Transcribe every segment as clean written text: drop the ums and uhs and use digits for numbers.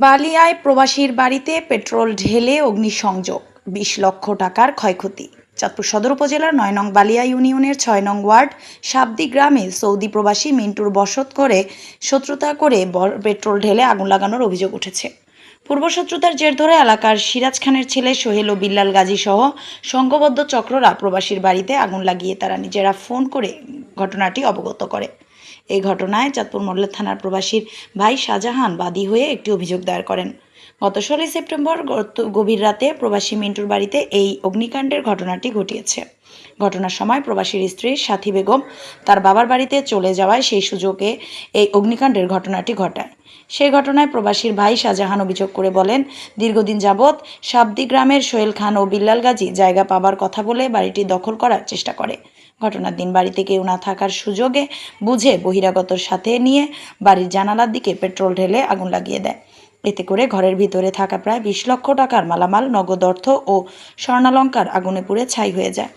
বালিয়ায় প্রবাসীর বাড়িতে পেট্রোল ঢেলে অগ্নিসংযোগ, ২০ লক্ষ টাকার ক্ষয়ক্ষতি। চাঁদপুর সদর উপজেলার ৯ নং বালিয়া ইউনিয়নের ৬ নং ওয়ার্ড সাবদি গ্রামে সৌদি প্রবাসী মিন্টুর বসত করে শত্রুতা করে পেট্রোল ঢেলে আগুন লাগানোর অভিযোগ উঠেছে। পূর্বশত্রুতার জের ধরে এলাকার সিরাজ খানের ছেলে সোহেল ও বিল্লাল গাজী সহ সংঘবদ্ধ চক্ররা প্রবাসীর বাড়িতে আগুন লাগিয়ে তারা নিজেরা ফোন করে ঘটনাটি অবগত করে। এই ঘটনায় চাঁদপুর মডেল থানার প্রবাসীর ভাই শাহজাহান বাদী হয়ে একটি অভিযোগ দায়ের করেন। গত ১৬ সেপ্টেম্বর গভীর রাতে প্রবাসী মিন্টুর বাড়িতে এই অগ্নিকাণ্ডের ঘটনাটি ঘটিয়েছে। ঘটনার সময় প্রবাসীর স্ত্রী সাথী বেগম তার বাবার বাড়িতে চলে যাওয়ায় সেই সুযোগে এই অগ্নিকাণ্ডের ঘটনাটি ঘটায়। সেই ঘটনায় প্রবাসীর ভাই শাহজাহান অভিযোগ করে বলেন, দীর্ঘদিন যাবৎ সাবদি গ্রামের সোহেল খান ও বিল্লাল গাজী জায়গা পাবার কথা বলে বাড়িটি দখল করার চেষ্টা করে। ঘটনার দিন বাড়িতে কেউ না থাকার সুযোগে বুঝে বহিরাগতর সাথে নিয়ে বাড়ির জানালার দিকে পেট্রোল ঢেলে আগুন লাগিয়ে দেয়। এতে করে ঘরের ভিতরে থাকা প্রায় ২০ লক্ষ টাকার মালামাল, নগদ অর্থ ও স্বর্ণালংকার আগুনে পুড়ে ছাই হয়ে যায়।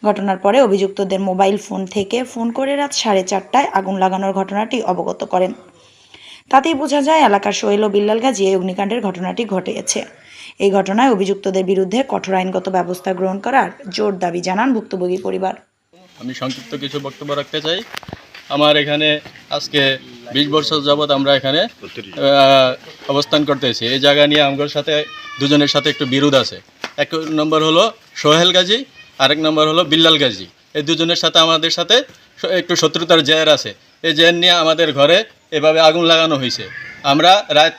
ঘটনার পরে অভিযুক্তদের মোবাইল ফোন থেকে ফোন করে রাত 4:30টায় আগুন লাগানোর ঘটনাটি অবগত করেন। তাতেই বোঝা যায় এলাকার সোহেল ও বিল্লাল গাজী এই অগ্নিকাণ্ডের ঘটনাটি ঘটিয়েছে। এই ঘটনায় অভিযুক্তদের বিরুদ্ধে কঠোর আইনগত ব্যবস্থা গ্রহণ করার জোর দাবি জানান ভুক্তভোগী পরিবার। আমি সংক্ষিপ্ত কিছু বক্তব্য রাখতে চাই। আমার এখানে আজকে ২০ বছর যাবৎ আমরা এখানে অবস্থান করতেছি। এই জায়গা নিয়ে আমার সাথে দুজনের সাথে একটু বিরোধ আছে। এক নম্বর হলো সোহেল গাজী, আরেক নম্বর হলো বিল্লাল গাজী। এই দুজনের সাথে আমাদের সাথে একটু শত্রুতার জের আছে। এই জের নিয়ে আমাদের ঘরে এভাবে আগুন লাগানো হয়েছে। আমরা রাত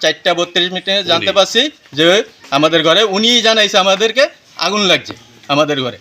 4:32 জানতে পারছি যে আমাদের ঘরে উনিই জানাইছে আমাদেরকে আগুন লাগছে আমাদের ঘরে।